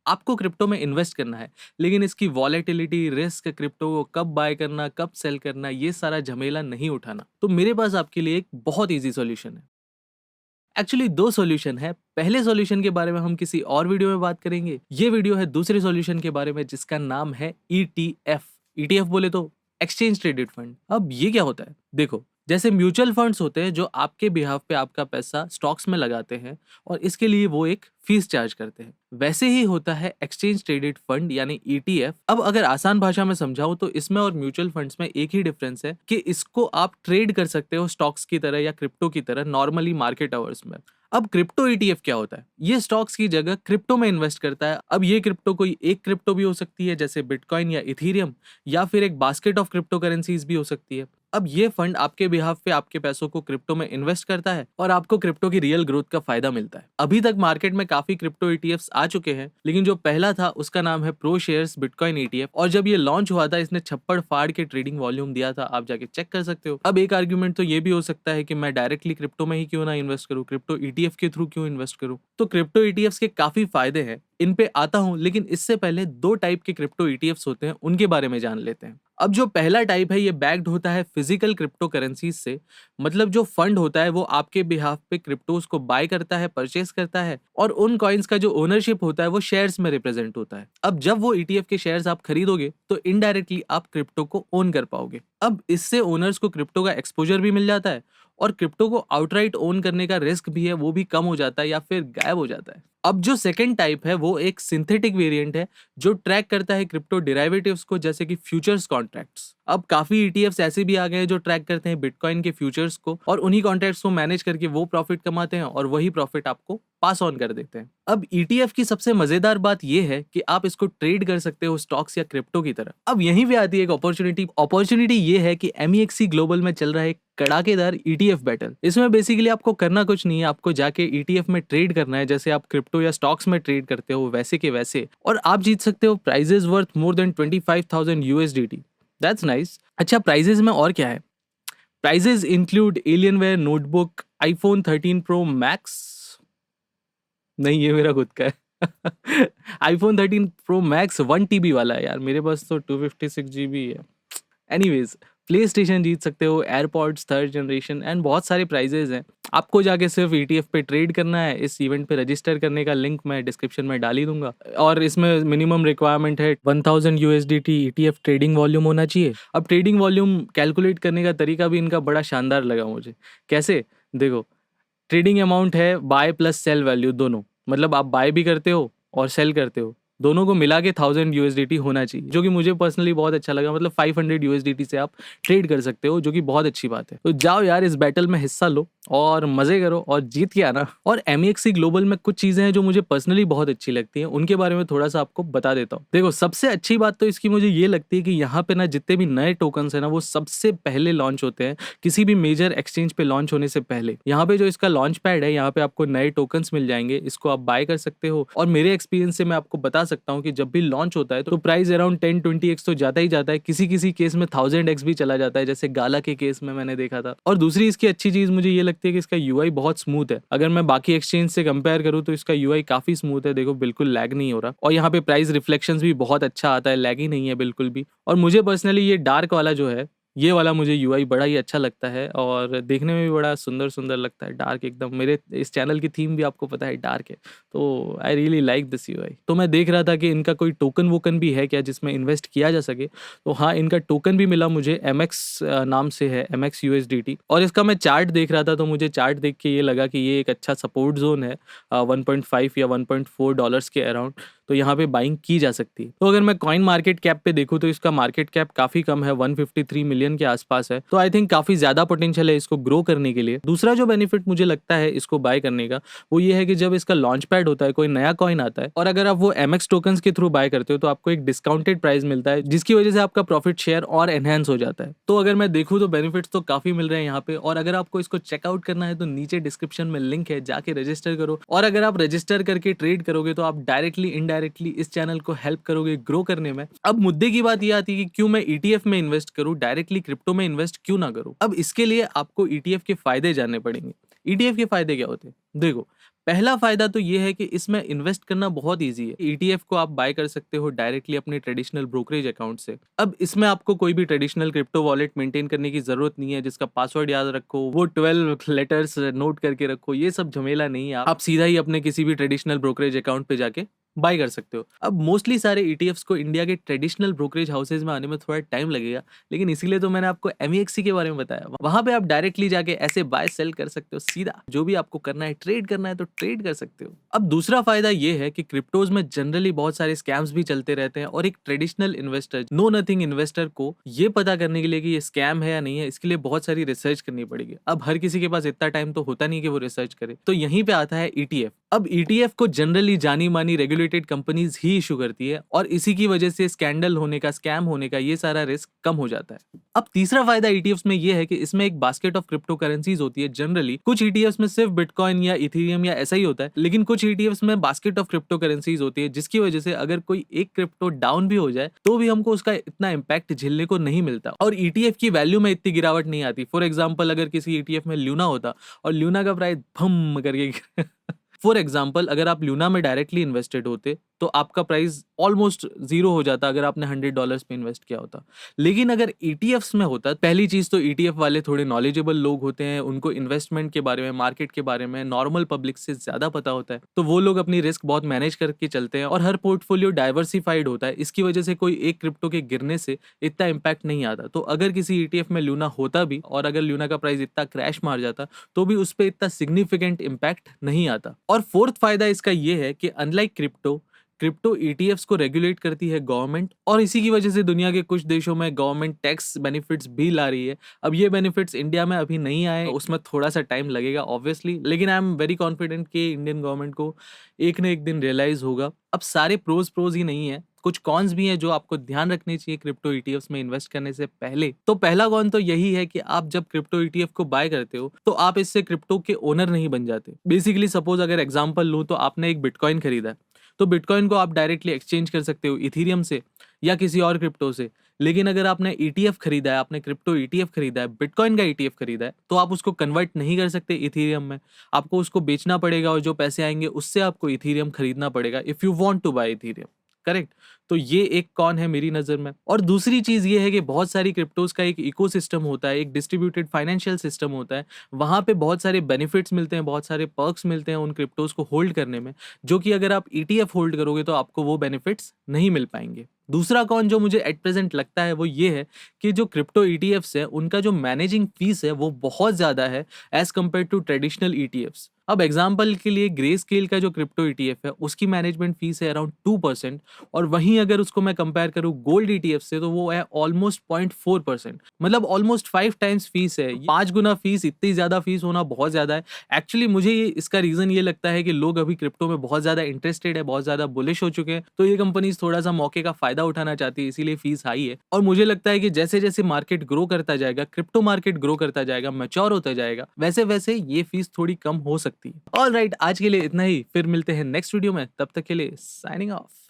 आपको क्रिप्टो में इन्वेस्ट करना है, लेकिन इसकी वॉलेटिलिटी, रिस्क, क्रिप्टो को कब बाय करना, कब सेल करना, ये सारा झमेला नहीं उठाना, तो मेरे पास आपके लिए एक बहुत ईज़ी सॉल्यूशन है। एक्चुअली 2 सॉल्यूशन है। पहले सॉल्यूशन के बारे में हम किसी और वीडियो में बात करेंगे। ये वीडियो है दूसरे सॉल्यूशन के बारे में जिसका नाम है ईटीएफ। ईटीएफ बोले तो एक्सचेंज ट्रेडेड फंड। अब ये क्या होता है? देखो, जैसे म्यूचुअल फंड्स होते हैं जो आपके बिहाफ पे आपका पैसा स्टॉक्स में लगाते हैं और इसके लिए वो एक फीस चार्ज करते हैं। वैसे ही होता है एक्सचेंज ट्रेडेड फंड यानी ईटीएफ। अब अगर आसान भाषा में समझाऊं तो इसमें और म्यूचुअल फंड्स में एक ही डिफरेंस है कि इसको आप ट्रेड कर सकते हो स्टॉक्स की तरह या क्रिप्टो की तरह नॉर्मली मार्केट आवर्स में। अब क्रिप्टो ईटीएफ क्या होता है? ये स्टॉक्स की जगह क्रिप्टो में इन्वेस्ट करता है। अब ये क्रिप्टो कोई एक क्रिप्टो भी हो सकती है जैसे बिटकॉइन या इथीरियम, या फिर एक बास्केट ऑफ क्रिप्टो करेंसीज भी हो सकती है। अब ये फंड आपके बिहाफ पे आपके पैसों को क्रिप्टो में इन्वेस्ट करता है और आपको क्रिप्टो की रियल ग्रोथ का फायदा मिलता है। अभी तक मार्केट में काफी क्रिप्टो ईटीएफ्स आ चुके हैं, लेकिन जो पहला था उसका नाम है प्रो शेयर्स बिटकॉइन ईटीएफ, और जब ये लॉन्च हुआ था इसने छप्पड़ फाड़ के ट्रेडिंग वॉल्यूम दिया था, आप जाके चेक कर सकते हो। अब एक आर्ग्यूमेंट तो ये भी हो सकता है कि मैं डायरेक्टली क्रिप्टो में ही क्यों ना इन्वेस्ट करूं, क्रिप्टो ईटीएफ के थ्रू क्यों इन्वेस्ट करूं। तो क्रिप्टो ईटीएफ्स के काफी फायदे हैं, इन पे आता हूं, लेकिन इससे पहले 2 टाइप के क्रिप्टो ईटीएफ्स होते हैं, उनके बारे में जान लेते हैं। अब जो पहला टाइप है ये बैक्ड होता है फिजिकल क्रिप्टो करेंसीज से। मतलब जो फंड होता है वो आपके बिहाफ पे क्रिप्टोज को बाय करता है, परचेस करता है, और उन कॉइन्स का जो ओनरशिप होता है वो शेयर्स में रिप्रेजेंट होता है। अब जब वो ईटीएफ के शेयर्स आप खरीदोगे तो इनडायरेक्टली आप क्रिप्टो को ओन कर पाओगे। अब इससे ओनर्स को क्रिप्टो का एक्सपोजर भी मिल जाता है, और क्रिप्टो को आउटराइट ओन करने का रिस्क भी है वो भी कम हो जाता है या फिर गायब हो जाता है। अब जो सेकंड टाइप है वो एक सिंथेटिक वेरिएंट है जो ट्रैक करता है क्रिप्टो डेरिवेटिव्स को, जैसे कि फ्यूचर्स कॉन्ट्रैक्ट्स। अब काफी ईटीएफ्स ऐसे भी आ गए हैं जो ट्रैक करते हैं बिटकॉइन के फ्यूचर्स को, और उन्हीं कॉन्ट्रैक्ट्स को मैनेज करके वो प्रॉफिट कमाते हैं और वही प्रॉफिट आपको पास ऑन कर देते हैं। अब ईटीएफ की सबसे मजेदार बात यह है कि आप इसको ट्रेड कर सकते हो स्टॉक्स या क्रिप्टो की तरह। अब यहीं पे आती है एक अपॉर्चुनिटी ये है कि एमईएक्सी ग्लोबल में चल रहा है एक कड़ाकेदार ईटीएफ बैटल। इसमें बेसिकली आपको करना कुछ नहीं है, आपको जाके ईटीएफ में ट्रेड करना है जैसे आप क्रिप्टो या स्टॉक्स में ट्रेड करते हो वैसे के वैसे, और आप जीत सकते हो prizes worth more than 25,000 USDT. That's nice. अच्छा, प्राइजेस में और क्या है? Prizes include Alienware notebook, iPhone 13 Pro Max, नहीं ये मेरा खुद का है। आईफोन 13 प्रो मैक्स 1 TB वाला है यार, मेरे पास तो 256 GB है। एनीवेज, प्ले स्टेशन जीत सकते हो, एयरपॉड्स 3rd जनरेशन, एंड बहुत सारे प्राइजेज हैं। आपको जाके सिर्फ ईटीएफ पे ट्रेड करना है। इस इवेंट पे रजिस्टर करने का लिंक मैं डिस्क्रिप्शन में डाल ही दूंगा, और इसमें मिनिमम रिक्वायरमेंट है 1000 यूएसडीटी ईटीएफ ट्रेडिंग वॉल्यूम होना चाहिए। अब ट्रेडिंग वॉल्यूम कैलकुलेट करने का तरीका भी इनका बड़ा शानदार लगा मुझे। कैसे? देखो, ट्रेडिंग अमाउंट है बाय प्लस सेल वैल्यू दोनों, मतलब आप बाय भी करते हो और सेल करते हो, दोनों को मिला के 1000 यूएसडीटी होना चाहिए, जो कि मुझे पर्सनली बहुत अच्छा लगा। मतलब 500 यूएसडीटी से आप ट्रेड कर सकते हो, जो कि बहुत अच्छी बात है। तो जाओ यार, इस बैटल में हिस्सा लो और मजे करो और जीत के आना। और एमईएक्सी ग्लोबल में कुछ चीजें हैं जो मुझे पर्सनली बहुत अच्छी लगती हैं, उनके बारे में थोड़ा सा आपको बता देता हूँ। देखो, सबसे अच्छी बात तो इसकी मुझे ये लगती है कि यहाँ पे ना जितने भी नए टोकन्स है ना वो सबसे पहले लॉन्च होते हैं किसी भी मेजर एक्सचेंज पे लॉन्च होने से पहले। यहाँ पे जो इसका लॉन्च पैड है, यहाँ पे आपको नए टोकन्स मिल जाएंगे, इसको आप बाय कर सकते हो। और मेरे एक्सपीरियंस से मैं आपको बता सकता हूँ कि जब भी लॉन्च होता है तो प्राइस अराउंड 10-20x तो जाता ही जाता है, किसी किसी केस में 1000x भी चला जाता है, जैसे गाला के केस में मैंने देखा था। और दूसरी इसकी अच्छी चीज मुझे ये लगती है कि इसका यूआई बहुत स्मूथ है। अगर मैं बाकी एक्सचेंज से कंपेयर करूँ तो इसका यूआई काफी स्मूथ है। देखो, बिल्कुल लैग नहीं हो रहा, और यहाँ पे प्राइस रिफ्लेक्शंस भी बहुत अच्छा आता है, लैग ही नहीं है बिल्कुल भी। और मुझे पर्सनली ये डार्क वाला जो है, ये वाला मुझे यूआई बड़ा ही अच्छा लगता है, और देखने में भी बड़ा सुंदर सुंदर लगता है, डार्क एकदम। मेरे इस चैनल की थीम भी आपको पता है डार्क है, तो I really like this UI. तो मैं देख रहा था कि इनका कोई टोकन वोकन भी है क्या जिसमें इन्वेस्ट किया जा सके। तो हाँ, इनका टोकन भी मिला मुझे, एमएक्स नाम से है, एमएक्स यूएसडीटी। और इसका मैं चार्ट देख रहा था तो मुझे चार्ट देख के ये लगा कि ये एक अच्छा सपोर्ट जोन है 1.5 या $1.4 के अराउंड, तो यहाँ पे बाइंग की जा सकती है। तो अगर मैं कॉइन मार्केट कैप पे देखूँ तो इसका मार्केट कैप काफी कम है, 153 मिलियन के आसपास है। तो आई थिंक काफी ज्यादा पोटेंशियल है इसको ग्रो करने के लिए। दूसरा जो बेनिफिट मुझे लगता है इसको बाय करने का, वो ये है कि जब इसका लॉन्च पैड होता है, कोई नया कॉइन आता है, और अगर आप वो एमएक्स टोकन्स के थ्रू बाय करते हो तो आपको एक डिस्काउंटेड प्राइस मिलता है, जिसकी वजह से आपका प्रॉफिट शेयर और एनहेंस हो जाता है। तो अगर मैं देखूँ तो बेनिफिट्स तो काफी मिल रहे हैं यहाँ पे। और अगर आपको इसको चेकआउट करना है तो नीचे डिस्क्रिप्शन में लिंक है, जाके रजिस्टर करो। और अगर आप रजिस्टर करके ट्रेड करोगे तो आप डायरेक्टली इनडायरेक्टली इस चैनल को हेल्प करोगे ग्रो करने में। अब मुद्दे की बात ये आती है कि क्यों मैं ईटीएफ में इन्वेस्ट करूं, डायरेक्टली क्रिप्टो में इन्वेस्ट क्यों ना करूं। अब इसके लिए आपको ईटीएफ के फायदे जानने पड़ेंगे। ईटीएफ के फायदे क्या होते हैं? देखो, पहला फ़ायदा तो ये है कि इसमें इन्वेस्ट करना बहुत ईज़ी है। ईटीएफ को आप बाय कर सकते हो डायरेक्टली अपने ट्रेडिशनल ब्रोकरेज अकाउंट से। अब इसमें आपको कोई भी ट्रेडिशनल क्रिप्टो वॉलेट मेंटेन करने की ज़रूरत नहीं है, जिसका पासवर्ड याद रखो, वो 12 लेटर्स नोट करके रखो, ये सब झमेला नहीं है। आप सीधा ही अपने किसी भी ट्रेडिशनल ब्रोकरेज अकाउंट पे जाके बाय कर सकते हो। अब मोस्टली सारे ईटीएफ्स को इंडिया के ट्रेडिशनल ब्रोकरेज हाउसेज में आने में थोड़ा टाइम लगेगा, लेकिन इसीलिए तो मैंने आपको एमईएक्ससी के बारे में बताया। वहाँ पे आप डायरेक्टली जाके ऐसे बाय सेल कर सकते हो सीधा, जो भी आपको करना है, ट्रेड करना है तो ट्रेड कर सकते हो। अब दूसरा फायदा ये है कि क्रिप्टोज में जनरली बहुत सारे स्कैम्स भी चलते रहते हैं, और एक traditional investor, know nothing investor को ये पता करने के लिए कि ये स्कैम है या नहीं है, इसके लिए बहुत सारी रिसर्च करनी पड़ेगी। अब हर किसी के पास इतना टाइम तो होता नहीं कि वो रिसर्च करे, तो यहीं पे आता है ईटीएफ। अब ईटीएफ को जनरली जानी मानी रेगुलेटेड कंपनीज ही इशू करती है, और इसी की वजह से स्कैंडल होने का, स्कैम होने का ये सारा रिस्क कम हो जाता है। अब तीसरा फायदा ईटीएफ्स में ये है कि इसमें एक बास्केट ऑफ क्रिप्टो करेंसीज होती है। जनरली कुछ ईटीएफ्स में सिर्फ बिटकॉइन या इथेरियम या ऐसा ही होता है, लेकिन कुछ ईटीएफ्स में बास्केट ऑफ क्रिप्टो करेंसीज होती है, जिसकी वजह से अगर कोई एक क्रिप्टो डाउन भी हो जाए तो भी हमको उसका इतना इम्पैक्ट झेलने को नहीं मिलता, और ईटीएफ की वैल्यू में इतनी गिरावट नहीं आती। फॉर एग्जाम्पल, अगर किसी ईटीएफ में ल्यूना होता और ल्यूना का प्राइस भम करके फॉर एग्जाम्पल, अगर आप ल्यूना में डायरेक्टली इन्वेस्टेड होते तो आपका प्राइस ऑलमोस्ट जीरो हो जाता अगर आपने $100 पे इन्वेस्ट किया होता। लेकिन अगर ईटीएफ्स में होता, पहली चीज तो ईटीएफ वाले थोड़े नॉलेजेबल लोग होते हैं, उनको इन्वेस्टमेंट के बारे में, मार्केट के बारे में नॉर्मल पब्लिक से ज्यादा पता होता है, तो वो लोग अपनी रिस्क बहुत मैनेज करके चलते हैं, और हर पोर्टफोलियो डाइवर्सिफाइड होता है। इसकी वजह से कोई एक क्रिप्टो के गिरने से इतना इम्पैक्ट नहीं आता। तो अगर किसी ईटीएफ में ल्यूना होता भी, और अगर ल्यूना का प्राइस इतना क्रैश मार जाता, तो भी उस पर इतना सिग्निफिकेंट इम्पैक्ट नहीं आता। और फोर्थ फायदा इसका ये है कि अनलाइक क्रिप्टो ईटीएफ्स को रेगुलेट करती है गवर्नमेंट, और इसी की वजह से दुनिया के कुछ देशों में गवर्नमेंट टैक्स बेनिफिट्स भी ला रही है। अब ये बेनिफिट्स इंडिया में अभी नहीं आए, उसमें थोड़ा सा टाइम लगेगा ऑब्वियसली, लेकिन आई एम वेरी कॉन्फिडेंट कि इंडियन गवर्नमेंट को एक न एक दिन रियलाइज होगा। अब सारे प्रोज ही नहीं है, कुछ कॉन्स भी हैं जो आपको ध्यान रखने चाहिए क्रिप्टो ईटीएफ्स में इन्वेस्ट करने से पहले। तो पहला कॉन तो यही है कि आप जब क्रिप्टो ईटीएफ को बाय करते हो तो आप इससे क्रिप्टो के ओनर नहीं बन जाते। बेसिकली सपोज अगर एग्जांपल लूं, तो आपने एक बिटकॉइन खरीदा है, तो बिटकॉइन को आप डायरेक्टली एक्सचेंज कर सकते हो इथेरियम से या किसी और क्रिप्टो से। लेकिन अगर आपने ईटीएफ खरीदा है, आपने क्रिप्टो ईटीएफ खरीदा है, बिटकॉइन का ईटीएफ खरीदा है, तो आप उसको कन्वर्ट नहीं कर सकते इथेरियम में। आपको उसको बेचना पड़ेगा, और जो पैसे आएंगे उससे आपको इथेरियम खरीदना पड़ेगा if you want to buy Ethereum. Correct. तो ये एक कॉन है मेरी नजर में। और दूसरी चीज ये है कि बहुत सारी क्रिप्टोज का एक इकोसिस्टम होता है, एक डिस्ट्रीब्यूटेड फाइनेंशियल सिस्टम होता है। वहां पे बहुत सारे बेनिफिट्स मिलते हैं, बहुत सारे पर्क्स मिलते हैं उन क्रिप्टोज को होल्ड करने में, जो कि अगर आप ईटीएफ होल्ड करोगे तो आपको वो बेनिफिट्स नहीं मिल पाएंगे। दूसरा कॉन जो मुझे एट प्रेजेंट लगता है वो ये है कि जो क्रिप्टो ईटीएफ्स है उनका जो मैनेजिंग फीस है वो बहुत ज्यादा है as compared to traditional ETFs. अब एग्जाम्पल के लिए ग्रे स्केल का जो क्रिप्टो ईटीएफ है उसकी मैनेजमेंट फीस है अराउंड 2%, और वहीं अगर उसको मैं कंपेयर करूँ गोल्ड ईटीएफ से तो वो है ऑलमोस्ट 0.4%। मतलब ऑलमोस्ट 5 टाइम्स फीस है, 5 गुना फीस। इतनी ज्यादा फीस होना बहुत ज्यादा है। एक्चुअली मुझे इसका रीजन ये लगता है कि लोग अभी क्रिप्टो में बहुत ज्यादा इंटरेस्टेड है, बहुत ज्यादा बुलिश हो चुके हैं, तो ये कंपनीज थोड़ा सा मौके का फायदा उठाना चाहती है, इसीलिए फीस हाई है। और मुझे लगता है कि जैसे जैसे मार्केट ग्रो करता जाएगा, क्रिप्टो मार्केट ग्रो करता जाएगा, मैच्योर होता जाएगा, वैसे वैसे ये फीस थोड़ी कम हो सकती है। ऑलराइट, आज के लिए इतना ही, फिर मिलते हैं नेक्स्ट वीडियो में। तब तक के लिए साइनिंग ऑफ।